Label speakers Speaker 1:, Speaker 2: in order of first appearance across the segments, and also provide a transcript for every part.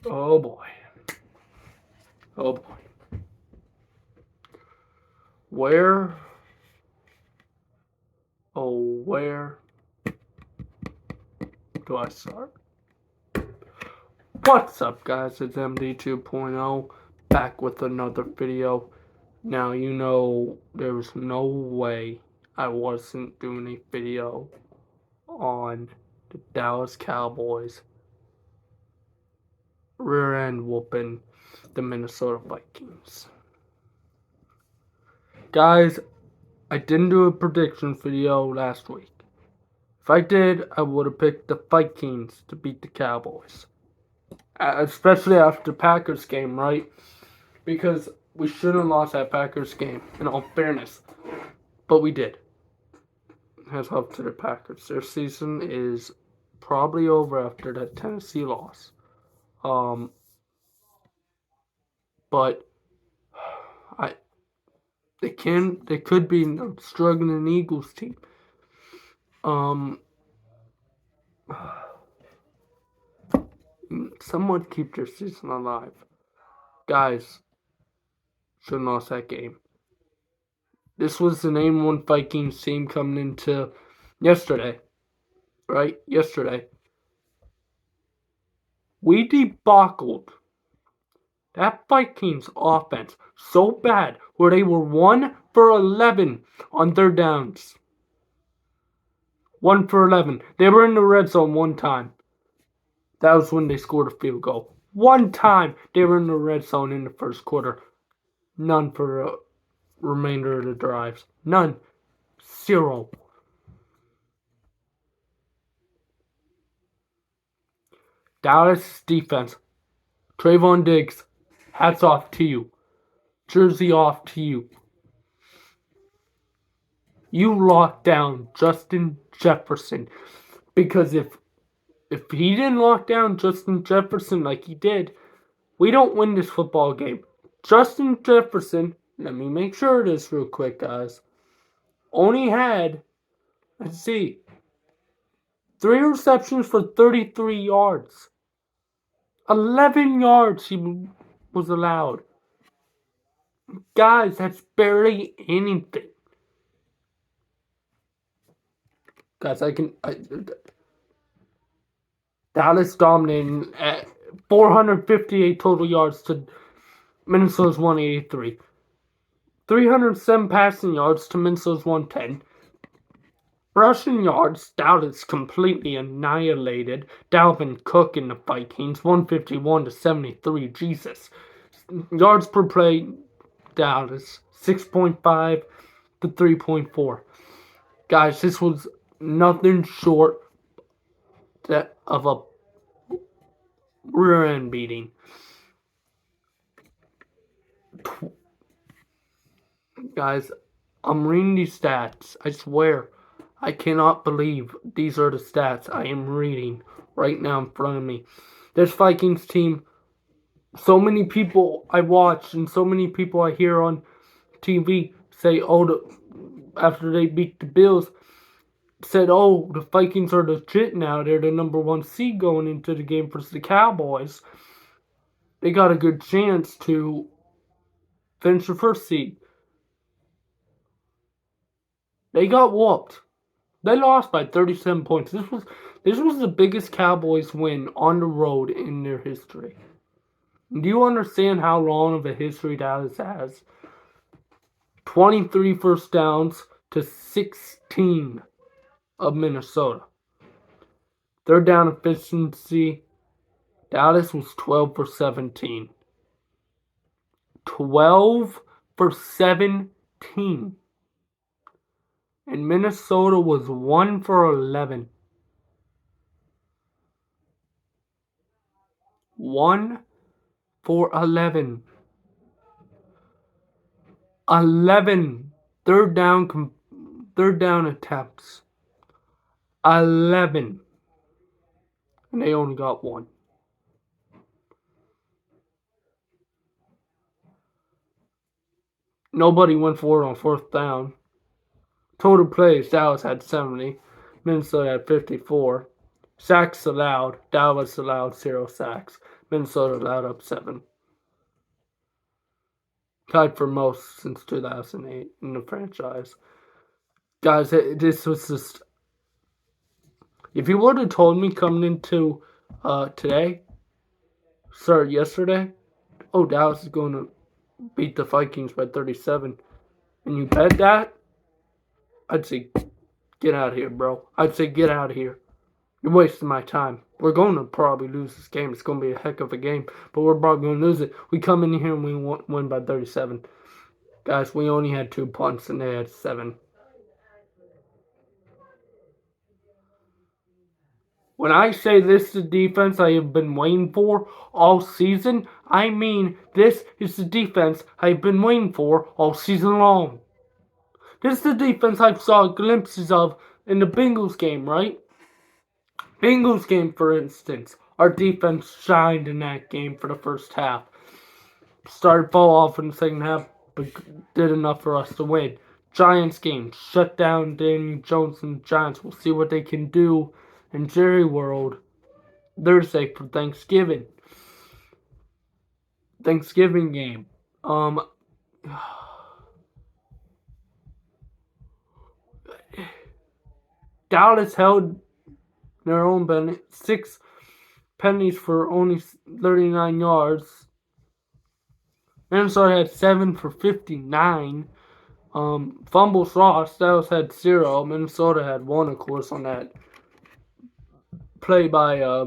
Speaker 1: Oh boy. Oh boy. Where, where do I start? What's up, guys? It's MD 2.0 back with another video. Now, you know, there was no way I wasn't doing a video on the Dallas Cowboys rear end whooping the Minnesota Vikings. Guys, I didn't do a prediction video last week. If I did, I would have picked the Vikings to beat the Cowboys. Especially after the Packers game, right? Because we shouldn't have lost that Packers game, in all fairness. But we did. Hats off to the Packers. Their season is probably over after that Tennessee loss. Um, but I they could be a struggling Eagles team. Um, someone keep their season alive, guys. Shouldn't lost that game. This was the name one Vikings team coming into yesterday, right? Yesterday, we debacled that Vikings offense so bad where they were 1 for 11 on third downs. 1 for 11. They were in the red zone one time. That was when they scored a field goal. One time they were in the red zone in the first quarter. None for the remainder of the drives. None. 0. Dallas defense. Trayvon Diggs. Hats off to you. Jersey off to you. You locked down Justin Jefferson. Because if he didn't lock down Justin Jefferson like he did, we don't win this football game. Justin Jefferson, let me make sure of this real quick, guys, only had, let's see, 3 receptions for 33 yards. 11 yards he was allowed. Guys, that's barely anything. Guys, Dallas dominating at 458 total yards to Minnesota's 183. 307 passing yards to Minnesota's 110. Rushing yards, Dallas completely annihilated Dalvin Cook in the Vikings, 151 to 73. Jesus. Yards per play, Dallas, 6.5 to 3.4. Guys, this was nothing short of a rear end beating. Guys, I'm reading these stats. I swear, I cannot believe these are the stats I am reading right now in front of me. This Vikings team, so many people I watch and so many people I hear on TV say, after they beat the Bills, said, the Vikings are legit now. They're the number 1 seed going into the game versus the Cowboys. They got a good chance to finish the first seed. They got whooped. They lost by 37 points. This was the biggest Cowboys win on the road in their history. Do you understand how long of a history Dallas has? 23 first downs to 16 of Minnesota. Third down efficiency, Dallas was 12 for 17. 12 for 17. And Minnesota was 1 for 11. 1 for 11. 11 third down attempts. 11. And they only got 1. Nobody went for it on fourth down. Total plays, Dallas had 70. Minnesota had 54. Sacks allowed, Dallas allowed 0 sacks. Minnesota allowed up 7. Tied for most since 2008 in the franchise. Guys, this was just. If you would have told me coming into today, yesterday, oh, Dallas is going to beat the Vikings by 37, and you bet that, I'd say, get out of here, bro. I'd say, get out of here. You're wasting my time. We're going to probably lose this game. It's going to be a heck of a game, but we're probably going to lose it. We come in here and we win by 37. Guys, we only had 2 punts and they had 7. When I say this is the defense I have been waiting for all season, I mean this is the defense I've been waiting for all season long. This is the defense I saw glimpses of in the Bengals game, right? Bengals game, for instance. Our defense shined in that game for the first half. Started fall off in the second half, but did enough for us to win. Giants game, shut down Daniel Jones and the Giants. We'll see what they can do in Jerry World Thursday for Thanksgiving. Thanksgiving game. Dallas held their own penalty, 6 penalties for only 39 yards. Minnesota had 7 for 59. Fumbles lost. Dallas had 0. Minnesota had 1, of course, on that play by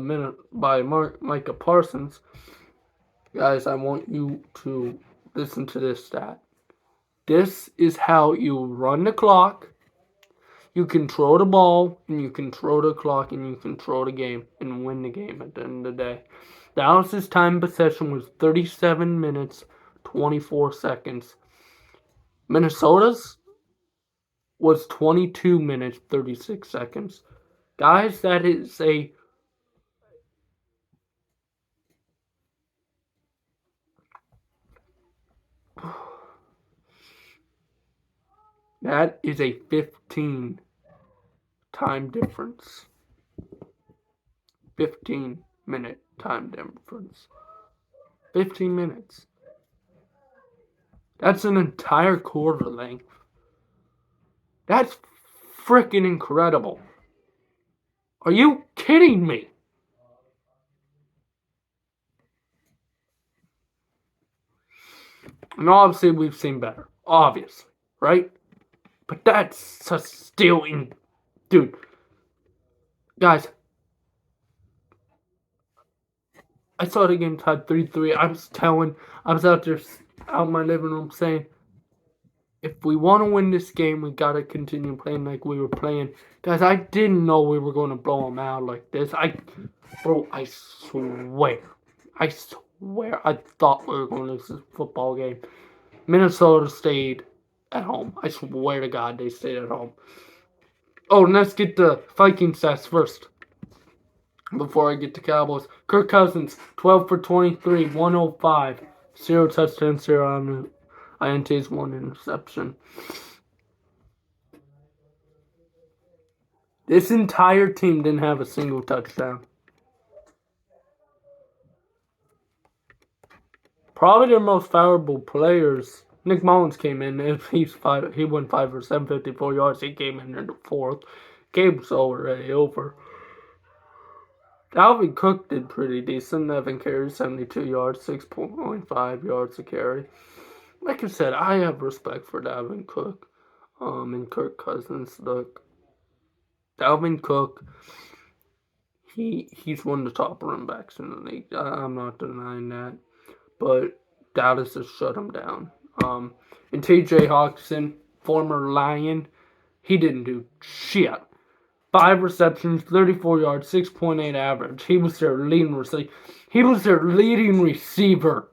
Speaker 1: Micah Parsons. Guys, I want you to listen to this stat. This is how you run the clock. You control the ball, and you control the clock, and you control the game, and win the game at the end of the day. Dallas's time possession was 37 minutes, 24 seconds. Minnesota's was 22 minutes, 36 seconds. Guys, that is a that is a 15 time difference. 15-minute time difference. 15 minutes. That's an entire quarter length. That's freaking incredible. Are you kidding me? And obviously we've seen better. Obviously. Right? But that's still dude. Guys. I saw the game tied 3-3. I was out there out in my living room saying, if we want to win this game, we got to continue playing like we were playing. Guys, I didn't know we were going to blow them out like this. I swear. I thought we were going to lose this football game. Minnesota stayed at home. I swear to God, they stayed at home. Oh, and let's get the Viking stats first. Before I get to Cowboys. Kirk Cousins, 12 for 23, 105. 0 touchdowns, 0 INTs, 1 interception. This entire team didn't have a single touchdown. Probably their most valuable players. Nick Mullins came in. He went 5 for 754 yards. He came in the 4th. Game was already over. Dalvin Cook did pretty decent. 11 carries, 72 yards, 6.5 yards a carry. Like I said, I have respect for Dalvin Cook and Kirk Cousins. Look, Dalvin Cook, he's one of the top running backs in the league. I'm not denying that. But Dallas has shut him down. And TJ Hawkinson, former Lion, he didn't do shit. 5 receptions, 34 yards, 6.8 average. He was their leading receiver.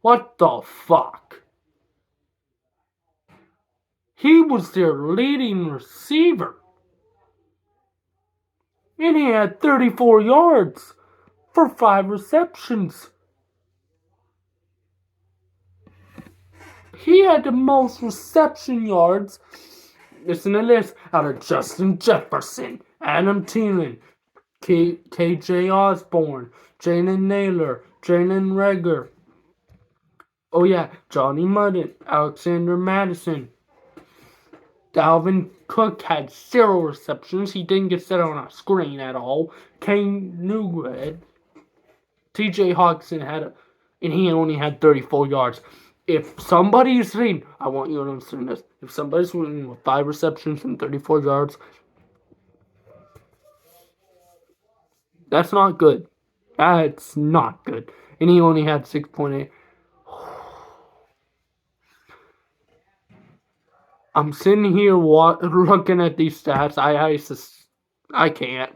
Speaker 1: What the fuck? He was their leading receiver. And he had 34 yards for 5 receptions. He had the most reception yards. Listen to this. Out of Justin Jefferson, Adam Thielen, KJ Osborne, Jalen Naylor, Jalen Rager. Oh yeah, Johnny Madden, Alexander Madison. Dalvin Cook had 0 receptions. He didn't get set on a screen at all. Kane Newhead. TJ Hawkinson and he only had 34 yards. If somebody's winning, I want you to understand this. If somebody's winning with 5 receptions and 34 yards, that's not good. That's not good. And he only had 6.8. I'm sitting here looking at these stats. I can't.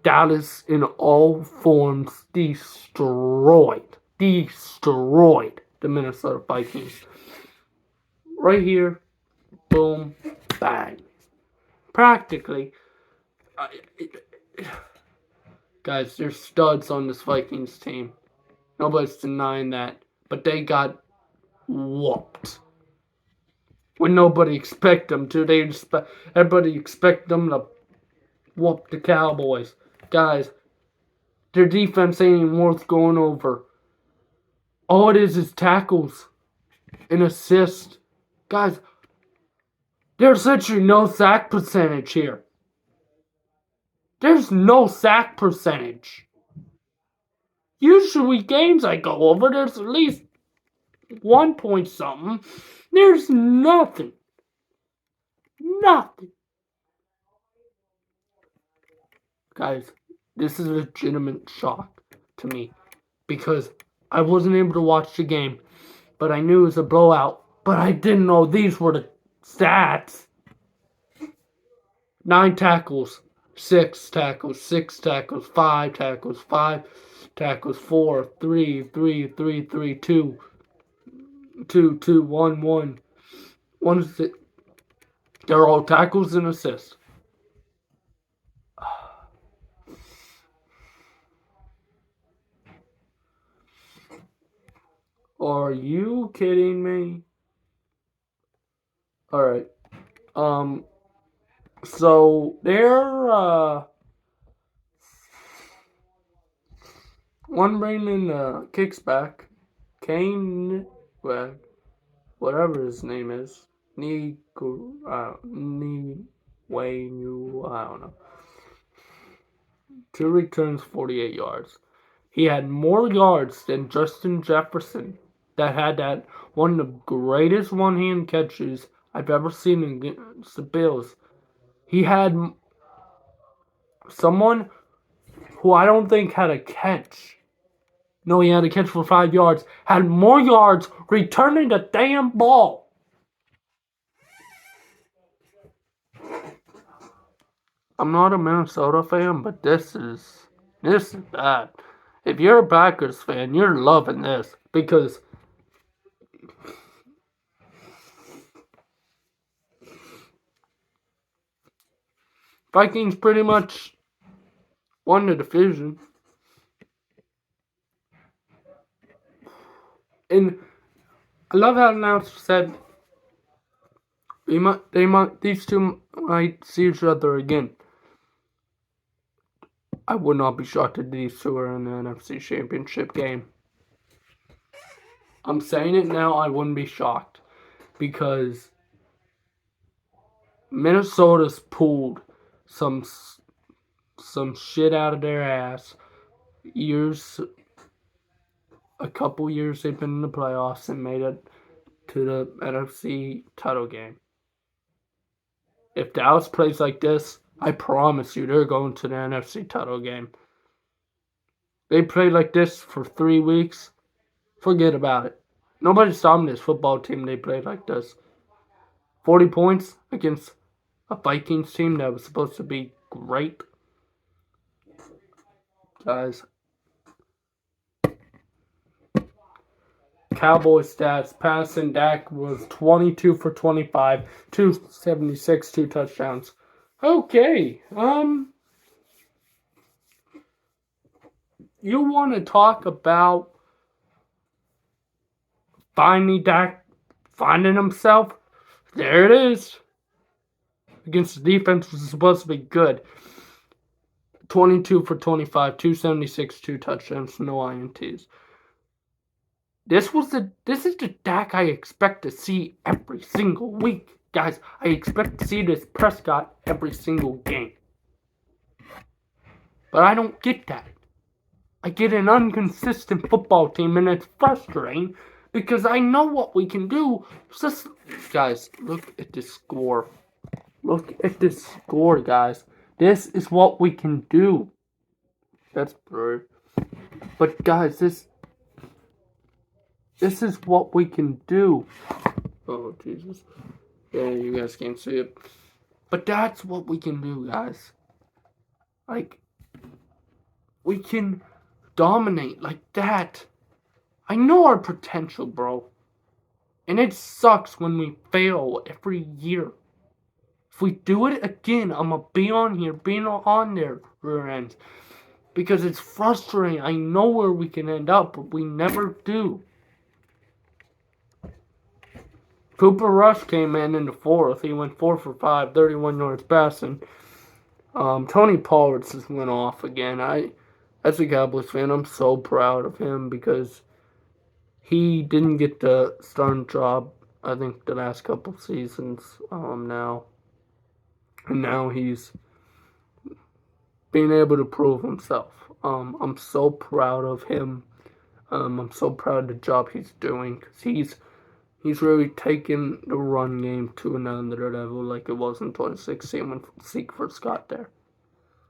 Speaker 1: Dallas in all forms destroyed the Minnesota Vikings. Right here, boom, bang. Practically, guys, there's studs on this Vikings team. Nobody's denying that. But they got whooped. When nobody expect them to. Everybody expect them to whoop the Cowboys. Guys, their defense ain't even worth going over. All it is tackles and assists. Guys, there's literally no sack percentage here. There's no sack percentage. Usually games I go over, there's at least 1 point something. There's nothing. Nothing. Guys, this is a legitimate shock to me because I wasn't able to watch the game, but I knew it was a blowout, but I didn't know these were the stats. 9 tackles, 6 tackles, 6 tackles, 5 tackles, 5 tackles, 4, 3, 3, 3, 3, 2, 2, 2, 1, 1. 1 6. They're all tackles and assists. Are you kidding me? Alright. So they're one bringing kicks back. Kane, whatever his name is, I don't know. 2 returns, 48 yards. He had more yards than Justin Jefferson, that had that one of the greatest one-hand catches I've ever seen against the Bills. He had someone who I don't think had a catch. No, he had a catch for 5 yards. Had more yards returning the damn ball. I'm not a Minnesota fan, but this is bad. If you're a Packers fan, you're loving this because Vikings pretty much won the division. And I love how the announcer said these two might see each other again. I would not be shocked if these two are in the NFC Championship game. I'm saying it now, I wouldn't be shocked because Minnesota's pulled some shit out of their ass. A couple years they've been in the playoffs and made it to the NFC title game. If Dallas plays like this, I promise you they're going to the NFC title game. They played like this for 3 weeks. Forget about it. Nobody's stopping this football team. They played like this. 40 points against a Vikings team that was supposed to be great. Guys. Cowboys stats. Passing Dak was 22 for 25. 276, 2 touchdowns. Okay. You want to talk about finally Dak finding himself? There it is. Against the defense was supposed to be good. 22 for 25, 276, 2 touchdowns, no INTs. This is the Dak I expect to see every single week. Guys, I expect to see this Prescott every single game. But I don't get that. I get an inconsistent football team, and it's frustrating because I know what we can do. Just, guys, look at this score. Look at this score, guys. This is what we can do. That's blurry. But guys, this is what we can do. Oh, Jesus. Yeah, you guys can't see it. But that's what we can do, guys. Like, we can dominate like that. I know our potential, bro. And it sucks when we fail every year. If we do it again, I'm going to be on here, being on there, rear ends. Because it's frustrating. I know where we can end up, but we never do. Cooper Rush came in the fourth. He went 4 for 5, 31 yards passing. Tony Pollard just went off again. As a Cowboys fan, I'm so proud of him because he didn't get the starting job, I think, the last couple seasons now. And now he's being able to prove himself. I'm so proud of him. I'm so proud of the job he's doing because he's really taken the run game to another level like it was in 2016 when Zeke first got there.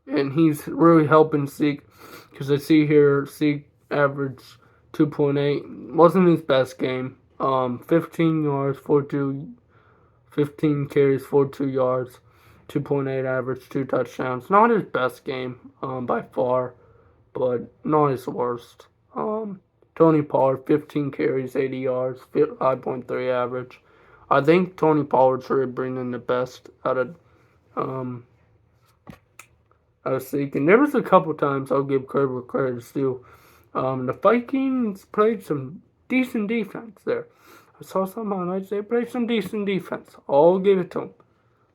Speaker 1: And he's really helping Zeke because I see here Zeke averaged 2.8. Wasn't his best game. 15 yards, 15 carries, 42 yards, 2.8 average, 2 touchdowns. Not his best game by far, but not his worst. Tony Pollard, 15 carries, 80 yards, 5.3 average. I think Tony Pollard's really bringing the best out of Zeke. And there was a couple times I'll give credit where credit is due. The Vikings played some decent defense there. I saw some highlights. They played some decent defense. I'll give it to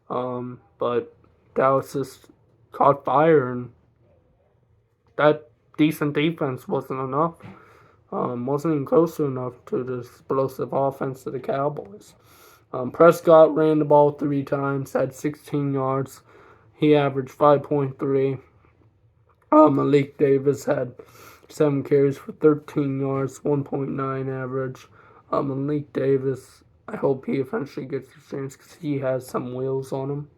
Speaker 1: them. But Dallas just caught fire, and that decent defense wasn't enough. Wasn't even close to enough to the explosive offense of the Cowboys. Prescott ran the ball 3 times, had 16 yards. He averaged 5.3. Malik Davis had 7 carries for 13 yards, 1.9 average. Malik Davis, I hope he eventually gets a chance because he has some wheels on him.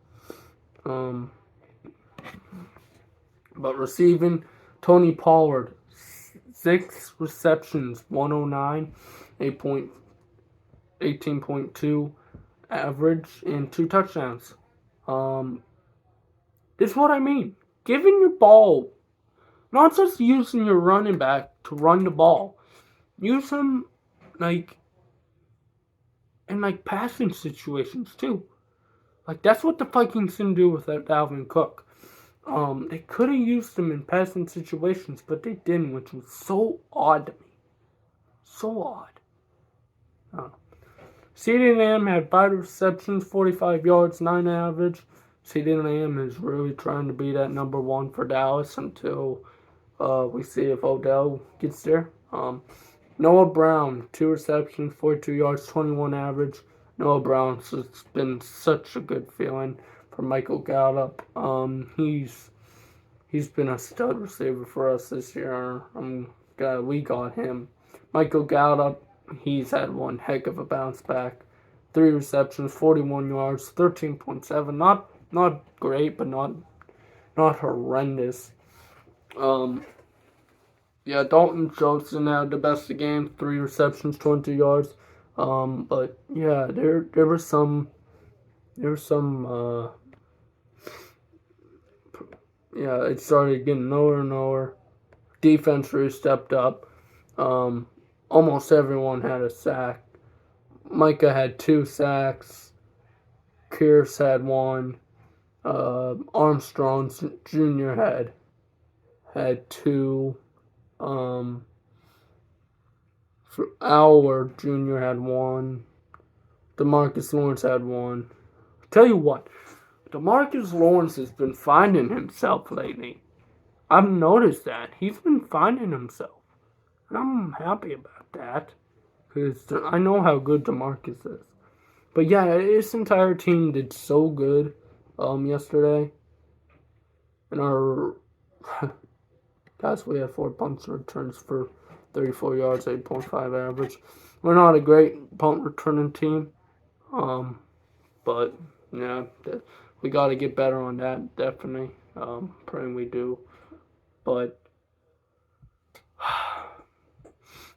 Speaker 1: But receiving, Tony Pollard, 6 receptions, 109, 18.2 average, and 2 touchdowns. This is what I mean. Giving your ball, not just using your running back to run the ball. Use him in passing situations too. Like that's what the Vikings didn't do with that Dalvin Cook. They could have used him in passing situations, but they didn't, which was so odd to me. So odd. CeeDee Lamb had 5 receptions, 45 yards, 9 average. CeeDee Lamb is really trying to be that number 1 for Dallas until we see if Odell gets there. Noah Brown, 2 receptions, 42 yards, 21 average. Noah Brown's just been such a good feeling for Michael Gallup. He's been a stud receiver for us this year. I'm glad we got him. Michael Gallup, he's had one heck of a bounce back. 3 receptions, 41 yards, 13.7. Not great, but not horrendous. Yeah, Dalton Johnson had the best of the game, 3 receptions, 22 yards. But yeah, there was some yeah, it started getting lower and lower. Defense really stepped up. Almost everyone had a sack. Micah had 2 sacks. Pierce had 1. Armstrong Jr. had 2. Howard Jr. had 1. DeMarcus Lawrence had 1. Tell you what, DeMarcus Lawrence has been finding himself lately. I've noticed that he's been finding himself, and I'm happy about that because I know how good DeMarcus is. But yeah, his entire team did so good yesterday. And our guys, we had 4 punts returns for 34 yards, 8.5 average. We're not a great punt returning team, but yeah, we got to get better on that. Definitely, praying we do. But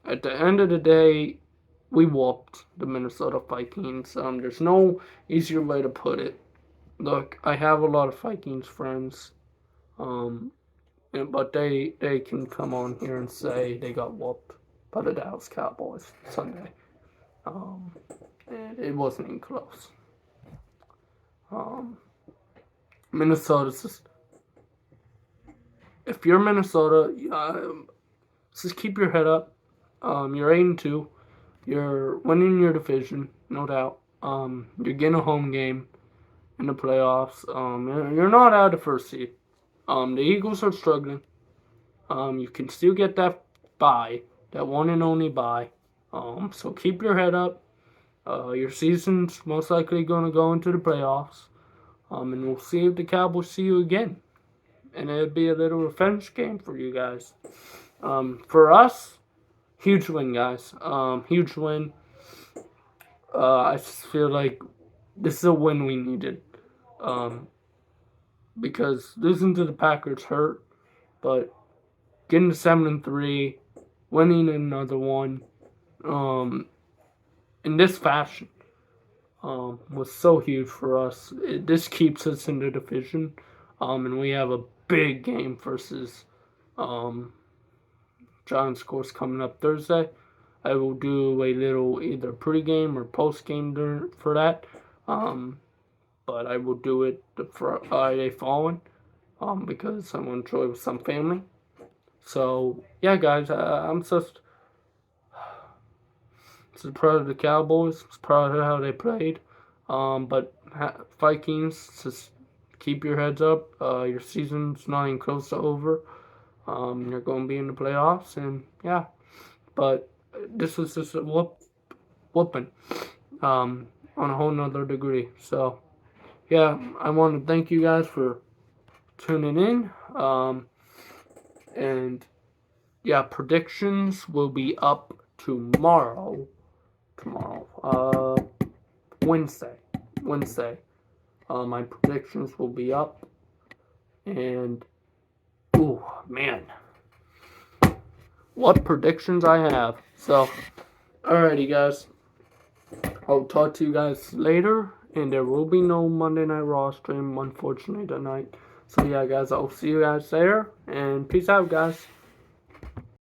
Speaker 1: at the end of the day, we whooped the Minnesota Vikings. There's no easier way to put it. Look, I have a lot of Vikings friends, um, but they can come on here and say they got whooped by the Dallas Cowboys Sunday. Um, it wasn't even close. Um, Minnesota's just, if you're Minnesota, just keep your head up. You're 8-2. You're winning your division, no doubt. You're getting a home game in the playoffs. You're not out of first seed. The Eagles are struggling. You can still get that bye, that one and only bye. So keep your head up. Your season's most likely going to go into the playoffs. And we'll see if the Cowboys see you again. And it'll be a little revenge game for you guys. For us, huge win, guys. Huge win. I just feel like this is a win we needed. Because losing to the Packers hurt, but getting to 7-3, winning another one, in this fashion, was so huge for us. This keeps us in the division, and we have a big game versus Giants, of course, coming up Thursday. I will do a little either pregame or postgame for that, but I will do it the Friday following, because I want to enjoy with some family. So yeah, guys, I'm just proud of the Cowboys. Proud of how they played. But Vikings, just keep your heads up. Your season's not even close to over. You're going to be in the playoffs, and yeah. But this was just a whooping, on a whole nother degree. So yeah, I want to thank you guys for tuning in. And yeah, predictions will be up tomorrow. Wednesday. My predictions will be up. And, oh, man. What predictions I have. So, alrighty, guys. I'll talk to you guys later. And there will be no Monday Night Raw stream, unfortunately, tonight. So, yeah, guys, I'll see you guys there. And peace out, guys.